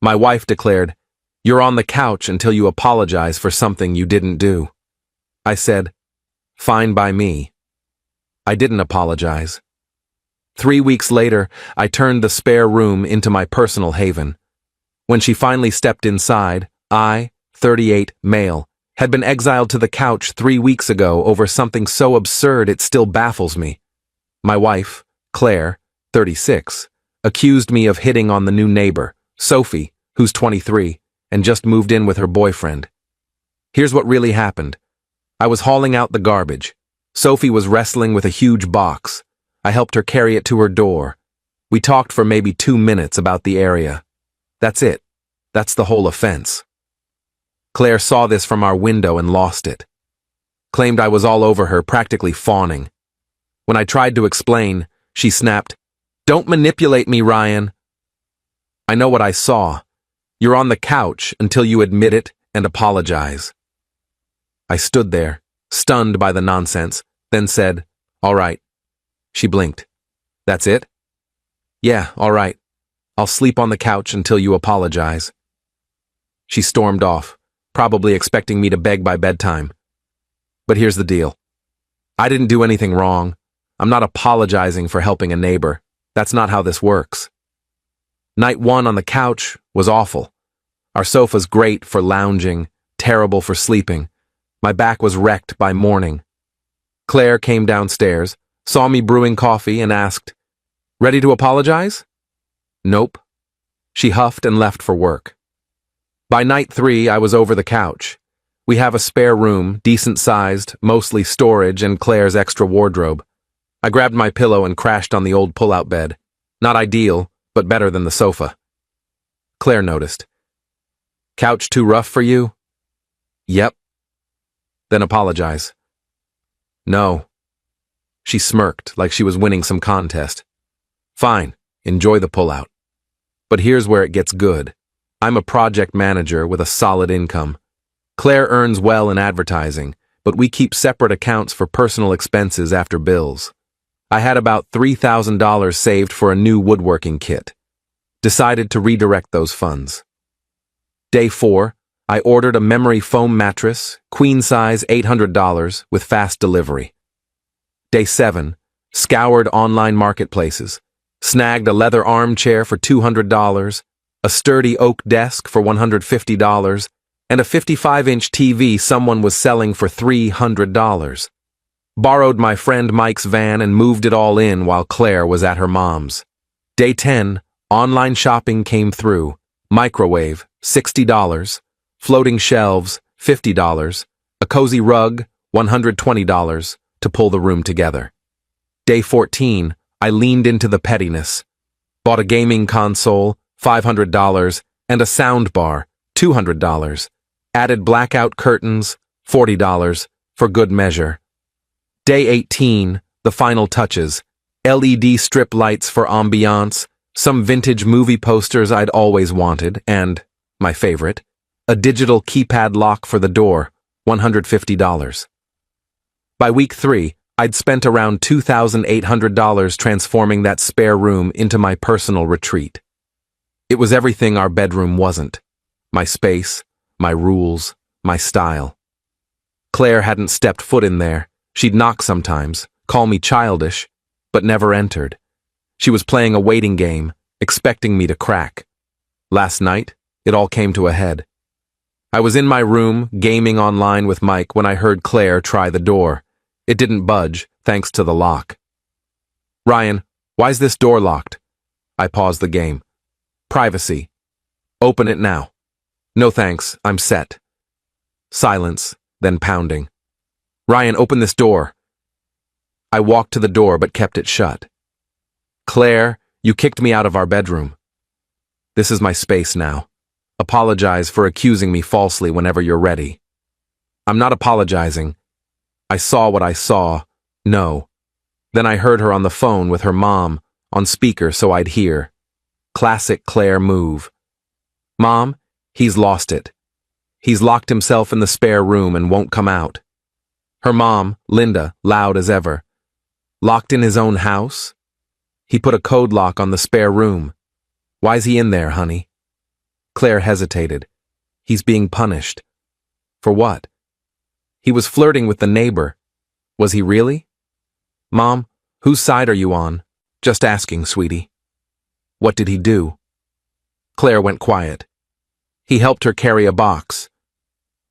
My wife declared, "You're on the couch until you apologize for something you didn't do." I said, "Fine by me." I didn't apologize. 3 weeks later, I turned the spare room into my personal haven. When she finally stepped inside, I, 38, male, had been exiled to the couch 3 weeks ago over something so absurd it still baffles me. My wife, Claire, 36, accused me of hitting on the new neighbor, Sophie, who's 23, and just moved in with her boyfriend. Here's what really happened. I was hauling out the garbage. Sophie was wrestling with a huge box. I helped her carry it to her door. We talked for maybe 2 minutes about the area. That's it. That's the whole offense. Claire saw this from our window and lost it. Claimed I was all over her, practically fawning. When I tried to explain, she snapped, "Don't manipulate me, Ryan." I know what I saw. You're on the couch until you admit it and apologize. I stood there, stunned by the nonsense, then said, "All right." She blinked. "That's it?" "Yeah, all right. I'll sleep on the couch until you apologize." She stormed off, probably expecting me to beg by bedtime. But here's the deal. I didn't do anything wrong. I'm not apologizing for helping a neighbor. That's not how this works. Night 1 on the couch was awful. Our sofa's great for lounging, terrible for sleeping. My back was wrecked by morning. Claire came downstairs, saw me brewing coffee, and asked, "Ready to apologize?" "Nope." She huffed and left for work. By night 3, I was over the couch. We have a spare room, decent-sized, mostly storage and Claire's extra wardrobe. I grabbed my pillow and crashed on the old pull-out bed. Not ideal, but better than the sofa. Claire noticed. "Couch too rough for you?" "Yep." "Then apologize." "No." She smirked like she was winning some contest. "Fine, enjoy the pull-out. But here's where it gets good. I'm a project manager with a solid income. Claire earns well in advertising, but we keep separate accounts for personal expenses after bills. I had about $3,000 saved for a new woodworking kit. Decided to redirect those funds. Day 4, I ordered a memory foam mattress, queen size, $800, with fast delivery. Day 7, scoured online marketplaces, snagged a leather armchair for $200, a sturdy oak desk for $150, and a 55-inch TV someone was selling for $300. Borrowed my friend Mike's van and moved it all in while Claire was at her mom's. Day 10, online shopping came through. Microwave, $60. Floating shelves, $50. A cozy rug, $120, to pull the room together. Day 14, I leaned into the pettiness. Bought a gaming console, $500, and a sound bar, $200. Added blackout curtains, $40, for good measure. Day 18, the final touches. LED strip lights for ambiance, some vintage movie posters I'd always wanted, and, my favorite, a digital keypad lock for the door, $150. By week 3, I'd spent around $2,800 transforming that spare room into my personal retreat. It was everything our bedroom wasn't. My space, my rules, my style. Claire hadn't stepped foot in there. She'd knock sometimes, call me childish, but never entered. She was playing a waiting game, expecting me to crack. Last night, it all came to a head. I was in my room, gaming online with Mike, when I heard Claire try the door. It didn't budge, thanks to the lock. "Ryan, why's this door locked?" I paused the game. "Privacy. Open it now." "No thanks, I'm set." Silence, then pounding. "Ryan, open this door." I walked to the door but kept it shut. "Claire, you kicked me out of our bedroom. This is my space now. Apologize for accusing me falsely whenever you're ready." "I'm not apologizing. I saw what I saw. No." Then I heard her on the phone with her mom, on speaker so I'd hear. Classic Claire move. "Mom, he's lost it. He's locked himself in the spare room and won't come out." Her mom, Linda, loud as ever. "Locked in his own house? He put a code lock on the spare room. Why's he in there, honey?" Claire hesitated. He's being punished. For what? He was flirting with the neighbor. Was he really? Mom, whose side are you on? Just asking, sweetie. What did he do? Claire went quiet. He helped her carry a box.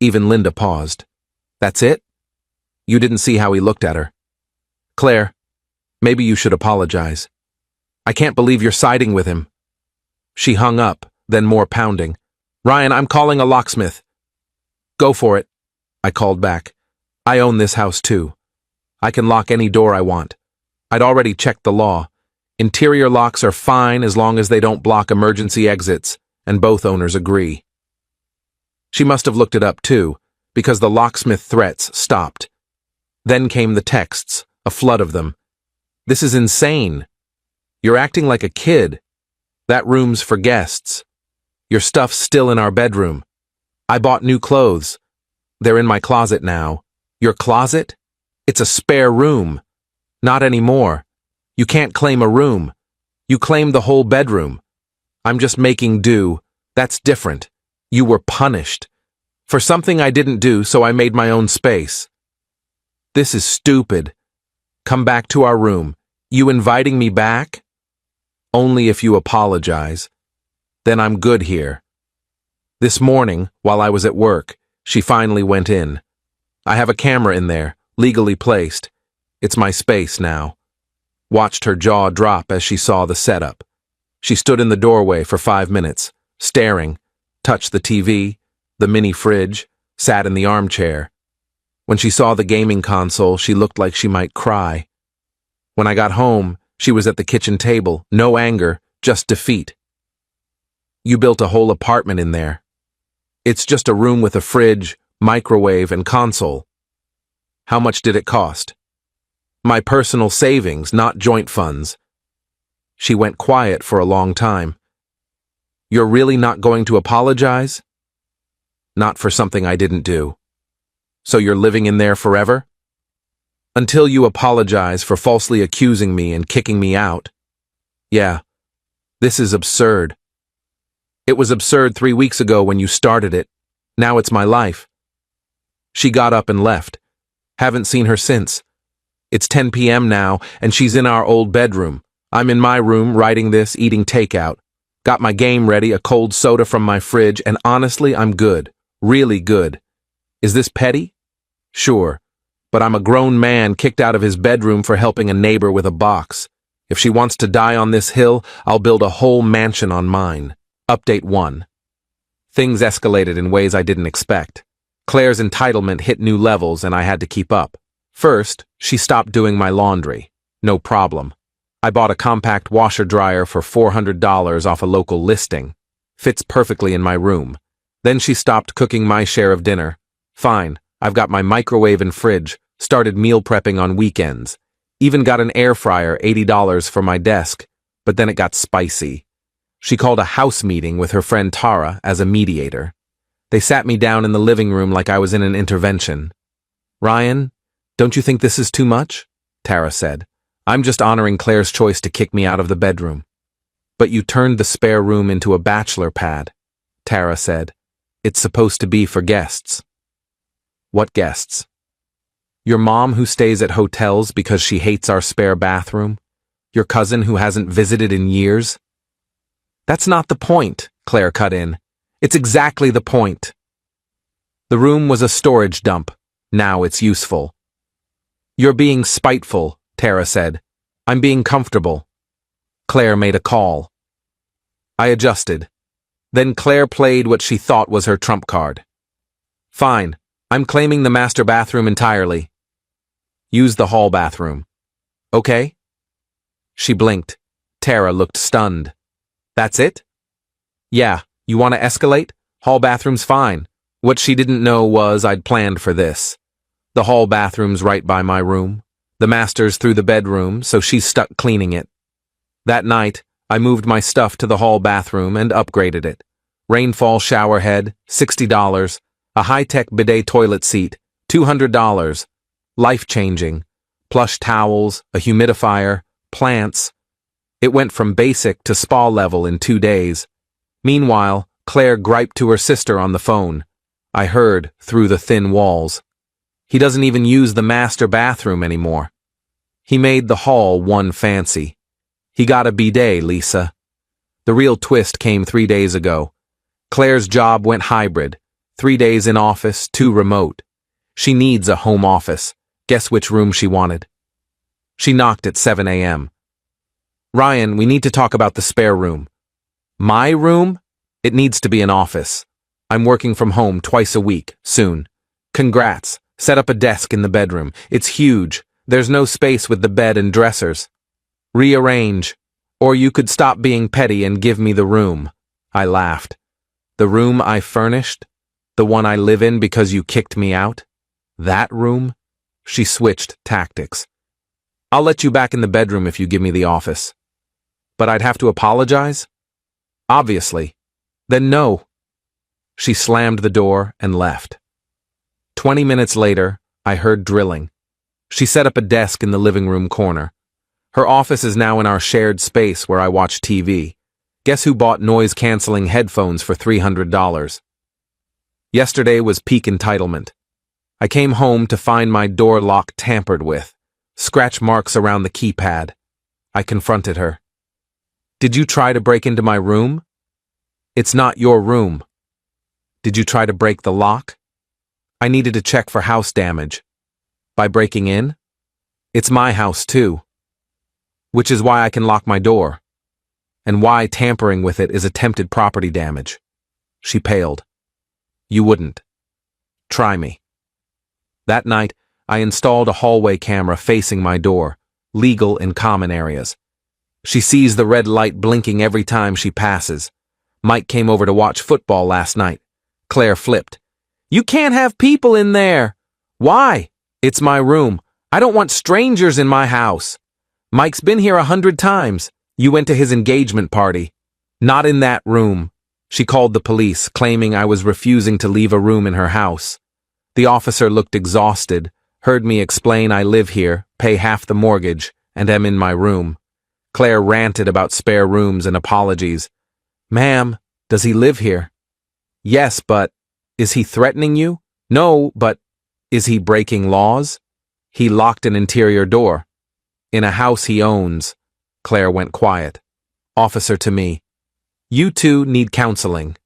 Even Linda paused. That's it? You didn't see how he looked at her. Claire, maybe you should apologize. I can't believe you're siding with him. She hung up, then more pounding. Ryan, I'm calling a locksmith. Go for it, I called back. I own this house too. I can lock any door I want. I'd already checked the law. Interior locks are fine as long as they don't block emergency exits, and both owners agree. She must have looked it up too, because the locksmith threats stopped. Then came the texts, a flood of them. This is insane. You're acting like a kid. That room's for guests. Your stuff's still in our bedroom. I bought new clothes. They're in my closet now. Your closet? It's a spare room. Not anymore. You can't claim a room. You claim the whole bedroom. I'm just making do. That's different. You were punished. For something I didn't do, so I made my own space. This is stupid. Come back to our room. You inviting me back? Only if you apologize. Then I'm good here. This morning, while I was at work, she finally went in. I have a camera in there, legally placed. It's my space now. Watched her jaw drop as she saw the setup. She stood in the doorway for 5 minutes, staring, touched the TV, the mini fridge, sat in the armchair. When she saw the gaming console, she looked like she might cry. When I got home, she was at the kitchen table, no anger, just defeat. You built a whole apartment in there. It's just a room with a fridge, microwave, and console. How much did it cost? My personal savings, not joint funds. She went quiet for a long time. You're really not going to apologize? Not for something I didn't do. So you're living in there forever? Until you apologize for falsely accusing me and kicking me out. Yeah, this is absurd. It was absurd 3 weeks ago when you started it. Now it's my life. She got up and left. Haven't seen her since. It's 10 p.m. now, and she's in our old bedroom. I'm in my room, writing this, eating takeout. Got my game ready, a cold soda from my fridge, and honestly, I'm good. Really good. Is this petty? Sure. But I'm a grown man kicked out of his bedroom for helping a neighbor with a box. If she wants to die on this hill, I'll build a whole mansion on mine. Update 1. Things escalated in ways I didn't expect. Claire's entitlement hit new levels and I had to keep up. First, she stopped doing my laundry. No problem. I bought a compact washer-dryer for $400 off a local listing. Fits perfectly in my room. Then she stopped cooking my share of dinner. Fine, I've got my microwave and fridge, started meal prepping on weekends. Even got an air fryer, $80 for my desk, but then it got spicy. She called a house meeting with her friend Tara as a mediator. They sat me down in the living room like I was in an intervention. Ryan, don't you think this is too much? Tara said. I'm just honoring Claire's choice to kick me out of the bedroom. But you turned the spare room into a bachelor pad, Tara said. It's supposed to be for guests. What guests? Your mom who stays at hotels because she hates our spare bathroom? Your cousin who hasn't visited in years? That's not the point, Claire cut in. It's exactly the point. The room was a storage dump. Now it's useful. You're being spiteful, Tara said. I'm being comfortable. Claire made a call. I adjusted. Then Claire played what she thought was her trump card. Fine, I'm claiming the master bathroom entirely. Use the hall bathroom. Okay? She blinked. Tara looked stunned. That's it? Yeah, you want to escalate? Hall bathroom's fine. What she didn't know was I'd planned for this. The hall bathroom's right by my room. The master's through the bedroom, so she's stuck cleaning it. That night, I moved my stuff to the hall bathroom and upgraded it. Rainfall shower head, $60. A high-tech bidet toilet seat, $200. Life-changing. Plush towels, a humidifier, plants. It went from basic to spa level in 2 days. Meanwhile, Claire griped to her sister on the phone. I heard through the thin walls. He doesn't even use the master bathroom anymore. He made the hall one fancy. He got a bidet, Lisa. The real twist came 3 days ago. Claire's job went hybrid. 3 days in office, 2 remote. She needs a home office. Guess which room she wanted? She knocked at 7 a.m. Ryan, we need to talk about the spare room. My room? It needs to be an office. I'm working from home twice a week, soon. Congrats. Set up a desk in the bedroom. It's huge. There's no space with the bed and dressers. Rearrange. Or you could stop being petty and give me the room. I laughed. The room I furnished? The one I live in because you kicked me out? That room? She switched tactics. I'll let you back in the bedroom if you give me the office. But I'd have to apologize? Obviously. Then no. She slammed the door and left. 20 minutes later, I heard drilling. She set up a desk in the living room corner. Her office is now in our shared space where I watch TV. Guess who bought noise-canceling headphones for $300? Yesterday was peak entitlement. I came home to find my door lock tampered with, scratch marks around the keypad. I confronted her. Did you try to break into my room? It's not your room. Did you try to break the lock? I needed to check for house damage. By breaking in? It's my house too. Which is why I can lock my door. And why tampering with it is attempted property damage. She paled. You wouldn't. Try me. That night, I installed a hallway camera facing my door, legal in common areas. She sees the red light blinking every time she passes. Mike came over to watch football last night. Claire flipped. You can't have people in there. Why? It's my room. I don't want strangers in my house. Mike's been here 100 times. You went to his engagement party. Not in that room. She called the police, claiming I was refusing to leave a room in her house. The officer looked exhausted, heard me explain I live here, pay half the mortgage, and am in my room. Claire ranted about spare rooms and apologies. Ma'am, does he live here? Yes, but is he threatening you? No, but is he breaking laws? He locked an interior door. In a house he owns. Claire went quiet. Officer to me. You two need counseling.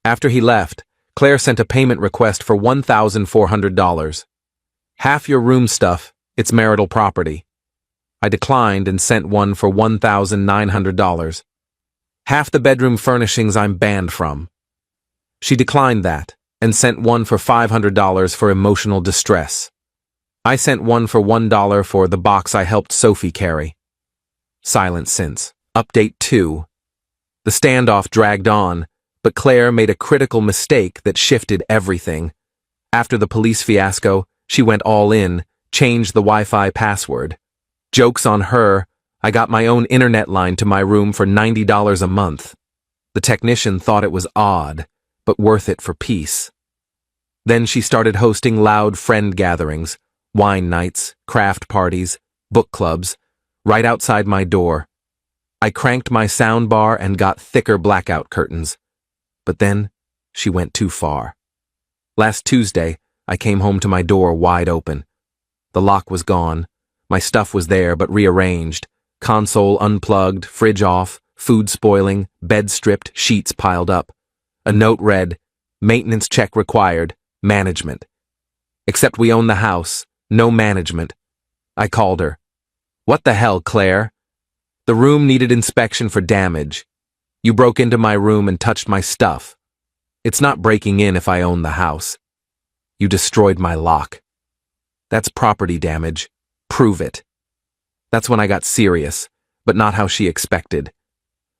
After he left, Claire sent a payment request for $1,400. Half your room stuff, it's marital property. I declined and sent one for $1,900. Half the bedroom furnishings I'm banned from. She declined that and sent one for $500 for emotional distress. I sent one for $1 for the box I helped Sophie carry. Silence since. Update 2. The standoff dragged on, but Claire made a critical mistake that shifted everything. After the police fiasco, she went all in, changed the Wi-Fi password. Joke's on her, I got my own internet line to my room for $90 a month. The technician thought it was odd, but worth it for peace. Then she started hosting loud friend gatherings, wine nights, craft parties, book clubs, right outside my door. I cranked my soundbar and got thicker blackout curtains. But then, she went too far. Last Tuesday, I came home to my door wide open. The lock was gone. My stuff was there but rearranged. Console unplugged, fridge off, food spoiling, bed stripped, sheets piled up. A note read, maintenance check required, management. Except we own the house, no management. I called her. What the hell, Claire? The room needed inspection for damage. You broke into my room and touched my stuff. It's not breaking in if I own the house. You destroyed my lock. That's property damage. Prove it. That's when I got serious, but not how she expected.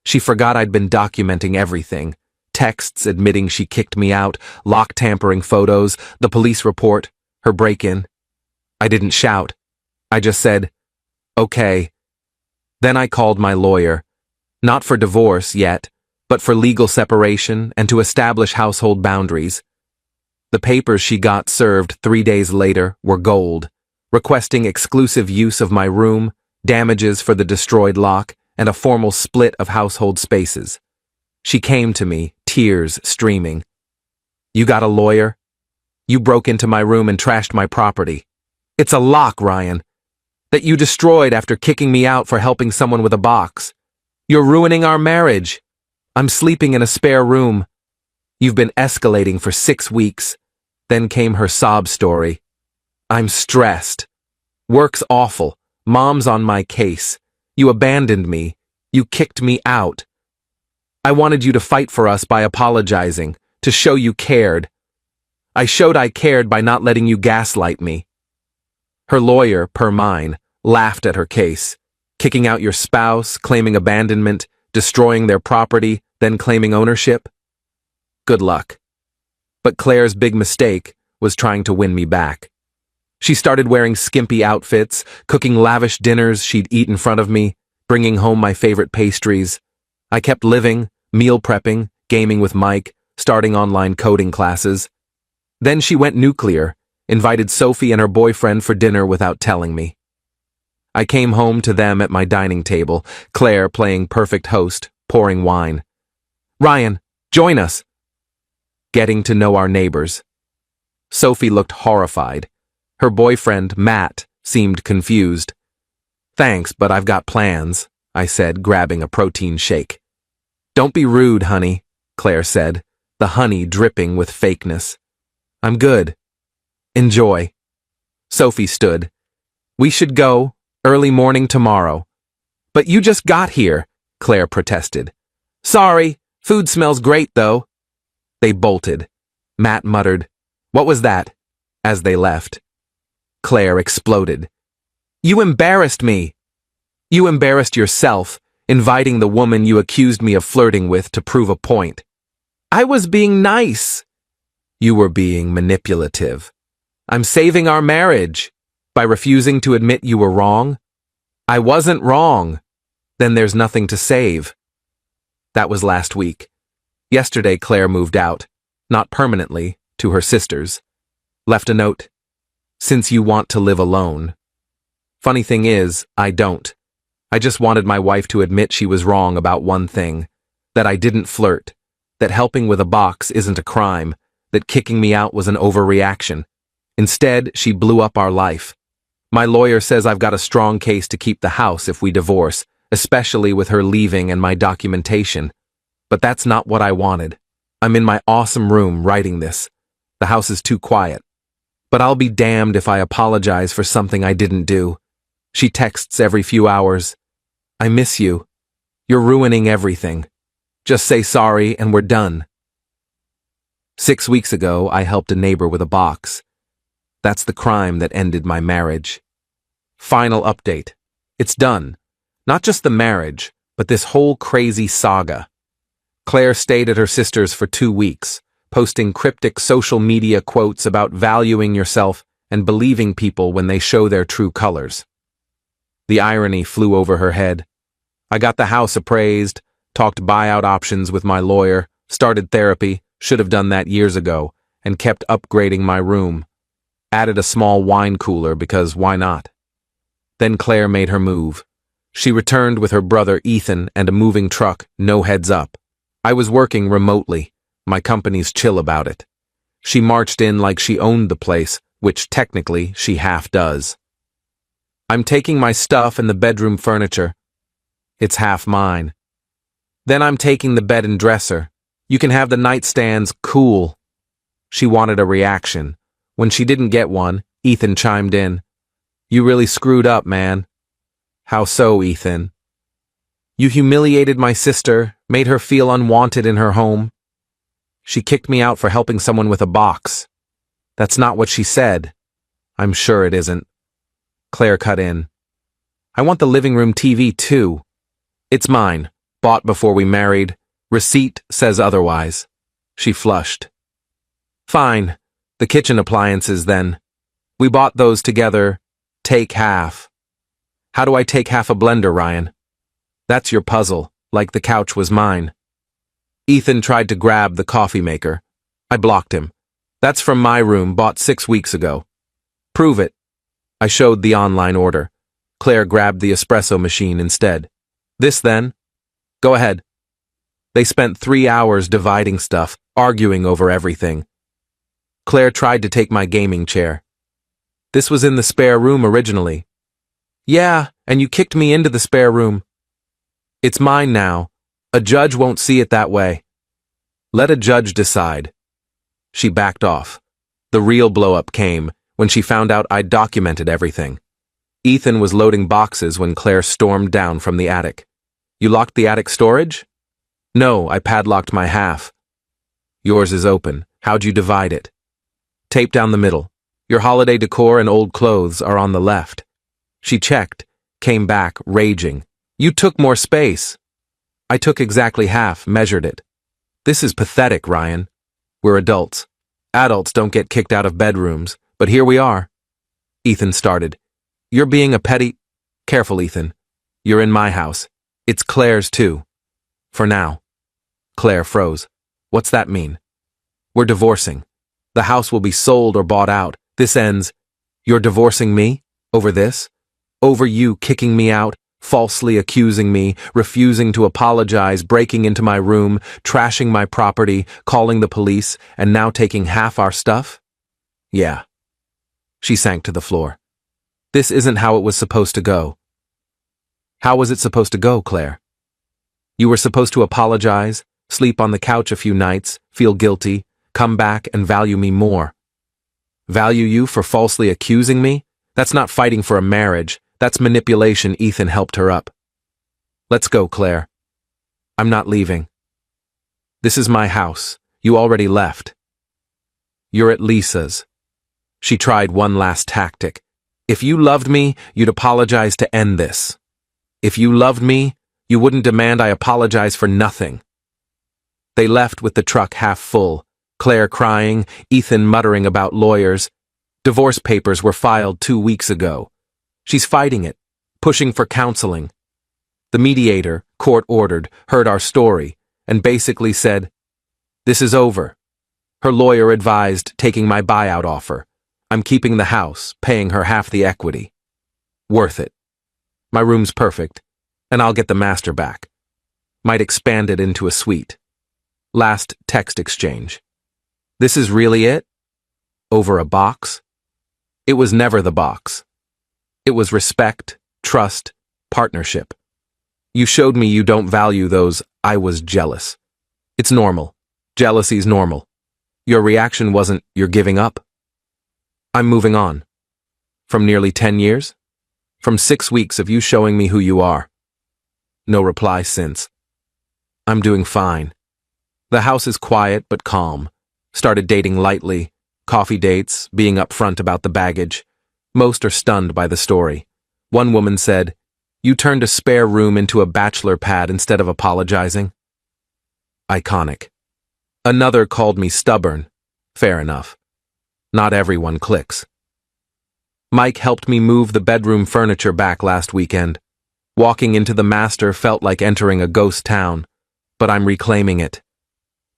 She forgot I'd been documenting everything. Texts admitting she kicked me out, lock tampering photos, the police report, her break-in. I didn't shout. I just said, okay. Then I called my lawyer, not for divorce yet, but for legal separation and to establish household boundaries. The papers she got served 3 days later were gold, requesting exclusive use of my room, damages for the destroyed lock, and a formal split of household spaces. She came to me, tears streaming. You got a lawyer? You broke into my room and trashed my property. It's a lock, Ryan, that you destroyed after kicking me out for helping someone with a box. You're ruining our marriage. I'm sleeping in a spare room. You've been escalating for 6 weeks. Then came her sob story. I'm stressed. Work's awful. Mom's on my case. You abandoned me. You kicked me out. I wanted you to fight for us by apologizing, to show you cared. I showed I cared by not letting you gaslight me. Her lawyer, per mine, laughed at her case, kicking out your spouse, claiming abandonment, destroying their property, then claiming ownership. Good luck. But Claire's big mistake was trying to win me back. She started wearing skimpy outfits, cooking lavish dinners she'd eat in front of me, bringing home my favorite pastries. I kept living, meal prepping, gaming with Mike, starting online coding classes. Then she went nuclear, invited Sophie and her boyfriend for dinner without telling me. I came home to them at my dining table, Claire playing perfect host, pouring wine. Ryan, join us. Getting to know our neighbors. Sophie looked horrified. Her boyfriend, Matt, seemed confused. Thanks, but I've got plans, I said, grabbing a protein shake. Don't be rude, honey, Claire said, the honey dripping with fakeness. I'm good. Enjoy. Sophie stood. We should go, early morning tomorrow. But you just got here, Claire protested. Sorry, food smells great, though. They bolted. Matt muttered, What was that? As they left. Claire exploded. You embarrassed me. You embarrassed yourself, inviting the woman you accused me of flirting with to prove a point. I was being nice. You were being manipulative. I'm saving our marriage. By refusing to admit you were wrong? I wasn't wrong. Then there's nothing to save. That was last week. Yesterday Claire moved out, not permanently, to her sister's. Left a note. Since you want to live alone. Funny thing is, I don't. I just wanted my wife to admit she was wrong about one thing. That I didn't flirt. That helping with a box isn't a crime. That kicking me out was an overreaction. Instead, she blew up our life. My lawyer says I've got a strong case to keep the house if we divorce, especially with her leaving and my documentation. But that's not what I wanted. I'm in my awesome room writing this. The house is too quiet. But I'll be damned if I apologize for something I didn't do. She texts every few hours. I miss you. You're ruining everything. Just say sorry and we're done. 6 weeks ago, I helped a neighbor with a box. That's the crime that ended my marriage. Final update. It's done. Not just the marriage, but this whole crazy saga. Claire stayed at her sister's for 2 weeks, posting cryptic social media quotes about valuing yourself and believing people when they show their true colors. The irony flew over her head. I got the house appraised, talked buyout options with my lawyer, started therapy, should have done that years ago, and kept upgrading my room. Added a small wine cooler because why not? Then Claire made her move. She returned with her brother Ethan and a moving truck, no heads up. I was working remotely. My company's chill about it. She marched in like she owned the place, which technically she half does. I'm taking my stuff and the bedroom furniture. It's half mine. Then I'm taking the bed and dresser. You can have the nightstands, cool. She wanted a reaction. When she didn't get one, Ethan chimed in. You really screwed up, man. How so, Ethan? You humiliated my sister, made her feel unwanted in her home. She kicked me out for helping someone with a box. That's not what she said. I'm sure it isn't. Claire cut in. I want the living room TV too. It's mine. Bought before we married. Receipt says otherwise. She flushed. Fine. The kitchen appliances then. We bought those together. Take half. How do I take half a blender, Ryan? That's your puzzle, like the couch was mine. Ethan tried to grab the coffee maker. I blocked him. That's from my room, bought 6 weeks ago. Prove it. I showed the online order. Claire grabbed the espresso machine instead. This then? Go ahead. They spent 3 hours dividing stuff, arguing over everything. Claire tried to take my gaming chair. This was in the spare room originally. Yeah, and you kicked me into the spare room. It's mine now. A judge won't see it that way. Let a judge decide. She backed off. The real blow-up came when she found out I'd documented everything. Ethan was loading boxes when Claire stormed down from the attic. You locked the attic storage? No, I padlocked my half. Yours is open. How'd you divide it? Tape down the middle. Your holiday decor and old clothes are on the left. She checked, came back, raging. You took more space. I took exactly half, measured it. This is pathetic, Ryan. We're adults. Adults don't get kicked out of bedrooms, but here we are. Ethan started. You're being a petty... Careful, Ethan. You're in my house. It's Claire's too. For now. Claire froze. What's that mean? We're divorcing. The house will be sold or bought out. This ends. You're divorcing me? Over this? Over you kicking me out, falsely accusing me, refusing to apologize, breaking into my room, trashing my property, calling the police, and now taking half our stuff? Yeah. She sank to the floor. This isn't how it was supposed to go. How was it supposed to go, Claire? You were supposed to apologize, sleep on the couch a few nights, feel guilty, come back and value me more. Value you for falsely accusing me? That's not fighting for a marriage. That's manipulation. Ethan helped her up. Let's go, Claire. I'm not leaving. This is my house. You already left. You're at Lisa's. She tried one last tactic. If you loved me, you'd apologize to end this. If you loved me, you wouldn't demand I apologize for nothing. They left with the truck half full, Claire crying, Ethan muttering about lawyers. Divorce papers were filed 2 weeks ago. She's fighting it, pushing for counseling. The mediator, court-ordered, heard our story and basically said, "This is over." Her lawyer advised taking my buyout offer. I'm keeping the house, paying her half the equity. Worth it. My room's perfect, and I'll get the master back. Might expand it into a suite. Last text exchange. This is really it? Over a box? It was never the box. It was respect, trust, partnership. You showed me you don't value those. I was jealous. It's normal. Jealousy's normal. Your reaction wasn't, you're giving up. I'm moving on. From nearly 10 years? From 6 weeks of you showing me who you are. No reply since. I'm doing fine. The house is quiet but calm. Started dating lightly. Coffee dates, being upfront about the baggage. Most are stunned by the story. One woman said, "You turned a spare room into a bachelor pad instead of apologizing." Iconic. Another called me stubborn. Fair enough. Not everyone clicks. Mike helped me move the bedroom furniture back last weekend. Walking into the master felt like entering a ghost town, but I'm reclaiming it.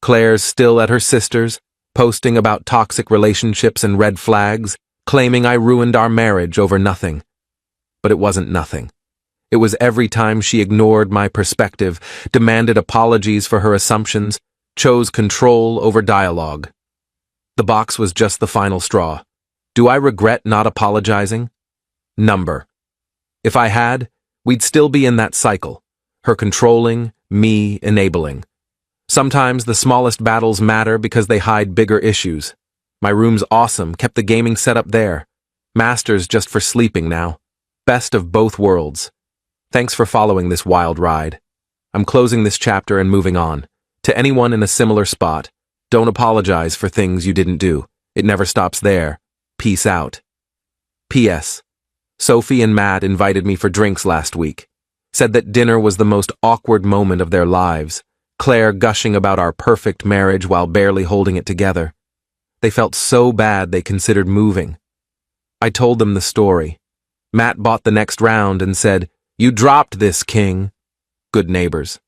Claire's still at her sister's, posting about toxic relationships and red flags, claiming I ruined our marriage over nothing. But it wasn't nothing. It was every time she ignored my perspective, demanded apologies for her assumptions, chose control over dialogue. The box was just the final straw. Do I regret not apologizing? Number. If I had, we'd still be in that cycle. Her controlling, me enabling. Sometimes the smallest battles matter because they hide bigger issues. My room's awesome, kept the gaming setup there. Master's just for sleeping now. Best of both worlds. Thanks for following this wild ride. I'm closing this chapter and moving on. To anyone in a similar spot, don't apologize for things you didn't do. It never stops there. Peace out. P.S. Sophie and Matt invited me for drinks last week. Said that dinner was the most awkward moment of their lives. Claire gushing about our perfect marriage while barely holding it together. They felt so bad they considered moving. I told them the story. Matt bought the next round and said, "You dropped this, King." Good neighbors.